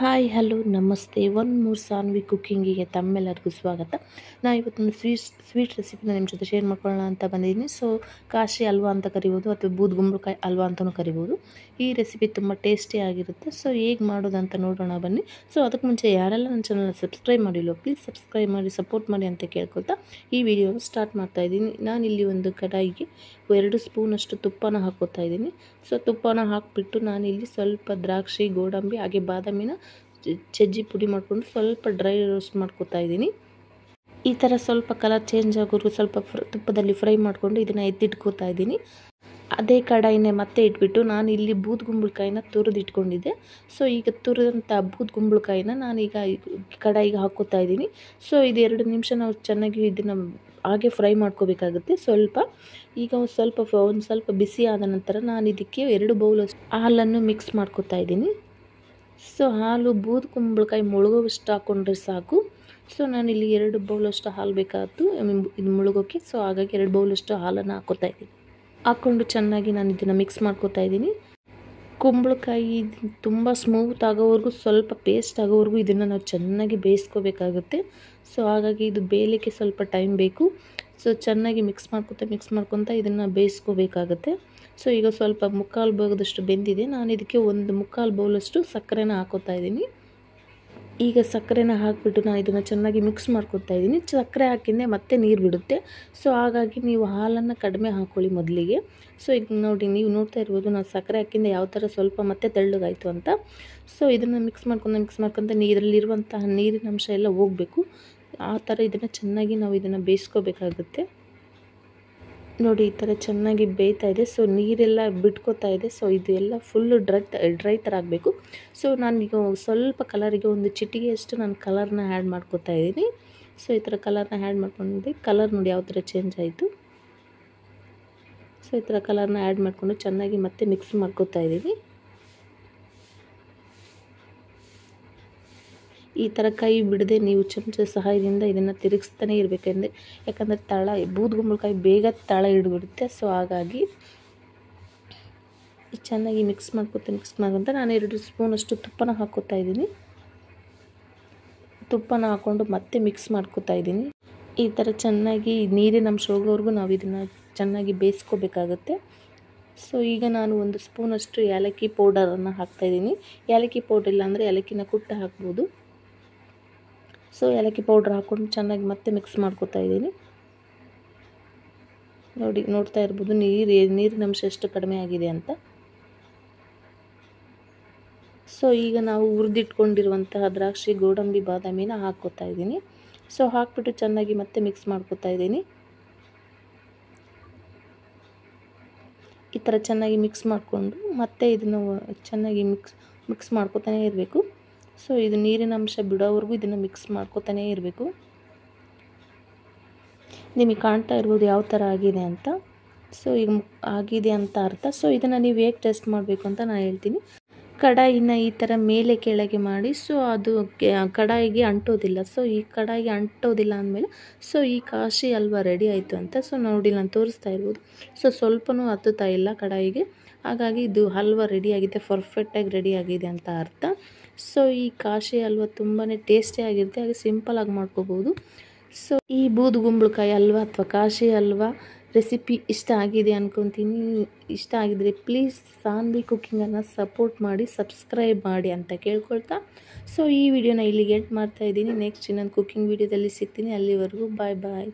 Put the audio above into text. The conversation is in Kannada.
ಹಾಯ್ ಹಲೋ ನಮಸ್ತೆ ಒಂದು ಮೂರು ಸಾನ್ವಿ ಕುಕ್ಕಿಂಗಿಗೆ ತಮ್ಮೆಲ್ಲರಿಗೂ ಸ್ವಾಗತ. ನಾನು ಇವತ್ತೊಂದು ಸ್ವೀಟ್ ರೆಸಿಪಿನ ನಿಮ್ಮ ಜೊತೆ ಶೇರ್ ಮಾಡ್ಕೊಳ್ಳೋಣ ಅಂತ ಬಂದಿದ್ದೀನಿ. ಸೊ ಕಾಶಿ ಹಲ್ವಾ ಅಂತ ಕರಿಬೋದು ಅಥವಾ ಬೂದುಗುಂಬಳಕಾಯಿ ಹಲ್ವಾ ಅಂತಲೂ ಕರಿಬೋದು. ಈ ರೆಸಿಪಿ ತುಂಬ ಟೇಸ್ಟಿ ಆಗಿರುತ್ತೆ. ಸೊ ಹೇಗೆ ಮಾಡೋದು ಅಂತ ನೋಡೋಣ ಬನ್ನಿ. ಸೊ ಅದಕ್ಕೆ ಮುಂಚೆ ಯಾರೆಲ್ಲ ನನ್ನ ಚಾನಲ್ನ ಸಬ್ಸ್ಕ್ರೈಬ್ ಮಾಡಿಲ್ಲೋ ಪ್ಲೀಸ್ ಸಬ್ಸ್ಕ್ರೈಬ್ ಮಾಡಿ ಸಪೋರ್ಟ್ ಮಾಡಿ ಅಂತ ಕೇಳ್ಕೊಳ್ತಾ ಈ ವಿಡಿಯೋನ ಸ್ಟಾರ್ಟ್ ಮಾಡ್ತಾಯಿದ್ದೀನಿ. ನಾನಿಲ್ಲಿ ಒಂದು ಕಡಾಯಿಗೆ 2 ಸ್ಪೂನಷ್ಟು ತುಪ್ಪನ ಹಾಕ್ಕೋತಾ ಇದ್ದೀನಿ. ಸೊ ತುಪ್ಪನ ಹಾಕಿಬಿಟ್ಟು ನಾನಿಲ್ಲಿ ಸ್ವಲ್ಪ ದ್ರಾಕ್ಷಿ, ಗೋಡಂಬಿ ಹಾಗೆ ಬಾದಾಮಿನ ಜಜ್ಜಿ ಪುಡಿ ಮಾಡಿಕೊಂಡು ಸ್ವಲ್ಪ ಡ್ರೈ ರೋಸ್ಟ್ ಮಾಡ್ಕೋತಾ ಇದ್ದೀನಿ. ಈ ಥರ ಸ್ವಲ್ಪ ಕಲರ್ ಚೇಂಜ್ ಆಗೋರು ಸ್ವಲ್ಪ ತುಪ್ಪದಲ್ಲಿ ಫ್ರೈ ಮಾಡಿಕೊಂಡು ಇದನ್ನು ಎತ್ತಿಟ್ಕೋತಾ ಇದ್ದೀನಿ. ಅದೇ ಕಡಾಯಿನೇ ಮತ್ತೆ ಇಟ್ಬಿಟ್ಟು ನಾನು ಇಲ್ಲಿ ಬೂದುಗುಂಬಳಕಾಯಿನ ತುರಿದಿಟ್ಕೊಂಡಿದ್ದೆ. ಸೊ ಈಗ ತುರಿದಂಥ ಬೂದುಗುಂಬಳಕಾಯಿನ ನಾನೀಗ ಕಡಾಯಿಗೆ ಹಾಕ್ಕೋತಾ ಇದ್ದೀನಿ. ಸೊ ಇದು 2 ನಿಮಿಷ ನಾವು ಚೆನ್ನಾಗಿ ಇದನ್ನು ಹಾಗೆ ಫ್ರೈ ಮಾಡ್ಕೋಬೇಕಾಗುತ್ತೆ. ಈಗ ಒಂದು ಸ್ವಲ್ಪ ಬಿಸಿ ಆದ ನಂತರ ನಾನು ಇದಕ್ಕೆ 2 ಬೌಲಷ್ಟು ಹಾಲನ್ನು ಮಿಕ್ಸ್ ಮಾಡ್ಕೋತಾ ಇದ್ದೀನಿ. ಸೊ ಹಾಲು ಬೂದುಗುಂಬಳಕಾಯಿ ಮುಳುಗೋವಷ್ಟು ಹಾಕ್ಕೊಂಡ್ರೆ ಸಾಕು. ಸೊ ನಾನಿಲ್ಲಿ 2 ಬೌಲಷ್ಟು ಹಾಲು ಬೇಕಾಯ್ತು ಇದು ಮುಳುಗೋಕ್ಕೆ. ಸೊ ಹಾಗಾಗಿ 2 ಬೌಲಷ್ಟು ಹಾಲನ್ನು ಹಾಕ್ಕೋತಾ ಇದ್ದೀನಿ. ಹಾಕ್ಕೊಂಡು ಚೆನ್ನಾಗಿ ನಾನು ಇದನ್ನು ಮಿಕ್ಸ್ ಮಾಡ್ಕೋತಾ ಇದ್ದೀನಿ. ಕುಂಬಳಕಾಯಿ ತುಂಬ ಸ್ಮೂತ್ ಆಗೋವರೆಗೂ ಸ್ವಲ್ಪ ಪೇಸ್ಟ್ ಆಗೋವರೆಗೂ ಇದನ್ನು ನಾವು ಚೆನ್ನಾಗಿ ಬೇಯಿಸ್ಕೋಬೇಕಾಗುತ್ತೆ. ಸೊ ಹಾಗಾಗಿ ಇದು ಬೇಯಲಿಕ್ಕೆ ಸ್ವಲ್ಪ ಟೈಮ್ ಬೇಕು. ಸೊ ಚೆನ್ನಾಗಿ ಮಿಕ್ಸ್ ಮಾಡ್ಕೊತಾ ಇದನ್ನು ಬೇಯಿಸ್ಕೋಬೇಕಾಗುತ್ತೆ. ಸೊ ಈಗ ಸ್ವಲ್ಪ ಮುಕ್ಕಾಲು ಭಾಗದಷ್ಟು ಬೆಂದಿದೆ. ನಾನು ಇದಕ್ಕೆ ಒಂದು ಮುಕ್ಕಾಲು ಬೌಲಷ್ಟು ಸಕ್ಕರೆನ ಹಾಕೋತಾ ಇದ್ದೀನಿ. ಈಗ ಸಕ್ಕರೆನ ಹಾಕಿಬಿಟ್ಟು ನಾನು ಇದನ್ನು ಚೆನ್ನಾಗಿ ಮಿಕ್ಸ್ ಮಾಡ್ಕೊತಾ ಇದ್ದೀನಿ. ಸಕ್ಕರೆ ಹಾಕಿಂದೆ ಮತ್ತೆ ನೀರು ಬಿಡುತ್ತೆ. ಸೊ ಹಾಗಾಗಿ ನೀವು ಹಾಲನ್ನು ಕಡಿಮೆ ಹಾಕ್ಕೊಳ್ಳಿ ಮೊದಲಿಗೆ. ಸೊ ಈಗ ನೋಡಿ, ನೀವು ನೋಡ್ತಾ ಇರ್ಬೋದು ನಾನು ಸಕ್ಕರೆ ಹಾಕಿಂದ ಯಾವ ಥರ ಸ್ವಲ್ಪ ಮತ್ತೆ ತೆಳ್ಳಗಾಯಿತು ಅಂತ. ಸೊ ಇದನ್ನು ಮಿಕ್ಸ್ ಮಾಡ್ಕೊತ ಇದರಲ್ಲಿರುವಂತಹ ನೀರಿನ ಅಂಶ ಎಲ್ಲ ಹೋಗಬೇಕು. ಆ ಥರ ಇದನ್ನು ಚೆನ್ನಾಗಿ ನಾವು ಇದನ್ನು ಬೇಯಿಸ್ಕೋಬೇಕಾಗುತ್ತೆ. ನೋಡಿ, ಈ ಥರ ಚೆನ್ನಾಗಿ ಬೇಯ್ತಾ ಇದೆ. ಸೊ ನೀರೆಲ್ಲ ಬಿಟ್ಕೋತಾ ಇದೆ. ಸೊ ಇದು ಎಲ್ಲ ಫುಲ್ಲು ಡ್ರೈ ಥರ ಆಗಬೇಕು. ಸೊ ನಾನೀಗ ಸ್ವಲ್ಪ ಕಲರಿಗೆ ಒಂದು ಚಿಟಿಗೆಯಷ್ಟು ನಾನು ಕಲರ್ನ ಆ್ಯಡ್ ಮಾಡ್ಕೋತಾ ಇದ್ದೀನಿ. ಸೊ ಈ ಥರ ಕಲರ್ನ ಆ್ಯಡ್ ಮಾಡ್ಕೊಂಡಿದ್ದೆ. ಕಲರ್ ನೋಡಿ ಯಾವ ಥರ ಚೇಂಜ್ ಆಯಿತು. ಸೊ ಈ ಥರ ಕಲರ್ನ ಆ್ಯಡ್ ಮಾಡಿಕೊಂಡು ಚೆನ್ನಾಗಿ ಮತ್ತೆ ಮಿಕ್ಸ್ ಮಾಡ್ಕೋತಾ ಇದ್ದೀನಿ. ಈ ಥರ ಕೈ ಬಿಡದೆ ನೀವು ಚಮಚದ ಸಹಾಯದಿಂದ ಇದನ್ನು ತಿರುಗಿಸ್ತಾನೆ ಇರಬೇಕೆಂದರೆ, ಯಾಕಂದರೆ ಬೂದುಗುಂಬಳಕಾಯಿ ಬೇಗ ತಳ ಹಿಡಿಬಿಡುತ್ತೆ. ಸೊ ಹಾಗಾಗಿ ಚೆನ್ನಾಗಿ ಮಿಕ್ಸ್ ಮಾಡ್ಕೊತ ನಾನು 2 ಸ್ಪೂನಷ್ಟು ತುಪ್ಪನ ಹಾಕ್ಕೋತಾ ಇದ್ದೀನಿ. ತುಪ್ಪನ ಹಾಕ್ಕೊಂಡು ಮತ್ತೆ ಮಿಕ್ಸ್ ಮಾಡ್ಕೋತಾ ಇದ್ದೀನಿ. ಈ ಥರ ಚೆನ್ನಾಗಿ ನೀರಿನ ಅಂಶ ಹೋಗೋವರೆಗೂ ನಾವು ಇದನ್ನು ಚೆನ್ನಾಗಿ ಬೇಯಿಸ್ಕೋಬೇಕಾಗುತ್ತೆ. ಸೊ ಈಗ ನಾನು 1 ಸ್ಪೂನಷ್ಟು ಏಲಕ್ಕಿ ಪೌಡರನ್ನು ಹಾಕ್ತಾಯಿದ್ದೀನಿ. ಏಲಕ್ಕಿ ಪೌಡ್ರ್ ಇಲ್ಲಾಂದರೆ ಏಲಕ್ಕಿನ ಕುಟ್ಟಿ ಹಾಕ್ಬೋದು. ಸೊ ಏಲಕ್ಕಿ ಪೌಡ್ರ್ ಹಾಕ್ಕೊಂಡು ಚೆನ್ನಾಗಿ ಮತ್ತೆ ಮಿಕ್ಸ್ ಮಾಡ್ಕೋತಾ ಇದ್ದೀನಿ. ನೋಡ್ತಾ ಇರ್ಬೋದು ನೀರಿನ ಅಂಶ ಎಷ್ಟು ಕಡಿಮೆ ಆಗಿದೆ ಅಂತ. ಸೊ ಈಗ ನಾವು ಹುರಿದಿಟ್ಕೊಂಡಿರುವಂತಹ ದ್ರಾಕ್ಷಿ, ಗೋಡಂಬಿ, ಬಾದಾಮಿನ ಹಾಕ್ಕೋತಾ ಇದ್ದೀನಿ. ಸೊ ಹಾಕ್ಬಿಟ್ಟು ಚೆನ್ನಾಗಿ ಮತ್ತೆ ಮಿಕ್ಸ್ ಮಾಡ್ಕೋತಾ ಇದ್ದೀನಿ. ಈ ಥರ ಚೆನ್ನಾಗಿ ಮಿಕ್ಸ್ ಮಾಡಿಕೊಂಡು ಮತ್ತೆ ಇದನ್ನು ಚೆನ್ನಾಗಿ ಮಿಕ್ಸ್ ಮಾಡ್ಕೋತಾನೆ ಇರಬೇಕು. ಸೊ ಇದು ನೀರಿನ ಅಂಶ ಬಿಡೋವರೆಗೂ ಇದನ್ನು ಮಿಕ್ಸ್ ಮಾಡ್ಕೋತಾನೇ ಇರಬೇಕು. ನಿಮಗೆ ಕಾಣ್ತಾ ಇರ್ಬೋದು ಯಾವ ಥರ ಆಗಿದೆ ಅಂತ. ಸೊ ಈಗ ಆಗಿದೆ ಅಂತ ಅರ್ಥ. ಸೊ ಇದನ್ನು ನೀವು ಹೇಗೆ ಟೆಸ್ಟ್ ಮಾಡಬೇಕು ಅಂತ ನಾನು ಹೇಳ್ತೀನಿ. ಕಡಾಯಿನ ಈ ಥರ ಮೇಲೆ ಕೆಳಗೆ ಮಾಡಿ, ಸೊ ಅದು ಕಡಾಯಿಗೆ ಅಂಟೋದಿಲ್ಲ. ಸೊ ಈ ಕಡಾಯಿಗೆ ಅಂಟೋದಿಲ್ಲ ಅಂದಮೇಲೆ ಸೊ ಈ ಕಾಶಿ ಹಲ್ವಾ ರೆಡಿ ಆಯಿತು ಅಂತ. ಸೊ ನೋಡಿ, ನಾನು ತೋರಿಸ್ತಾ ಇರ್ಬೋದು. ಸೊ ಸ್ವಲ್ಪನೂ ಹತ್ತುತ್ತಾ ಇಲ್ಲ ಕಡಾಯಿಗೆ. ಹಾಗಾಗಿ ಇದು ಹಲ್ವಾ ರೆಡಿಯಾಗಿದೆ, ಪರ್ಫೆಕ್ಟಾಗಿ ರೆಡಿಯಾಗಿದೆ ಅಂತ ಅರ್ಥ. ಸೊ ಈ ಕಾಶಿ ಹಲ್ವಾ ತುಂಬಾ ಟೇಸ್ಟಿಯಾಗಿರುತ್ತೆ, ಹಾಗೆ ಸಿಂಪಲಾಗಿ ಮಾಡ್ಕೋಬೋದು. ಸೊ ಈ ಬೂದುಗುಂಬಳಕಾಯಿ ಹಲ್ವಾ ಅಥವಾ ಕಾಶಿ ಹಲ್ವಾ ರೆಸಿಪಿ ಇಷ್ಟ ಆಗಿದೆ ಅಂದ್ಕೊತೀನಿ. ಇಷ್ಟ ಆಗಿದರೆ ಪ್ಲೀಸ್ ಸಾನ್ವಿ ಕುಕ್ಕಿಂಗನ್ನು ಸಪೋರ್ಟ್ ಮಾಡಿ, ಸಬ್ಸ್ಕ್ರೈಬ್ ಮಾಡಿ ಅಂತ ಕೇಳ್ಕೊಳ್ತಾ ಸೊ ಈ ವಿಡಿಯೋನ ಇಲ್ಲಿಗೆ ಎಂಡ್ ಮಾಡ್ತಾಯಿದ್ದೀನಿ. ನೆಕ್ಸ್ಟ್ ಇನ್ನೊಂದು ಕುಕ್ಕಿಂಗ್ ವಿಡಿಯೋದಲ್ಲಿ ಸಿಗ್ತೀನಿ. ಅಲ್ಲಿವರೆಗೂ ಬಾಯ್.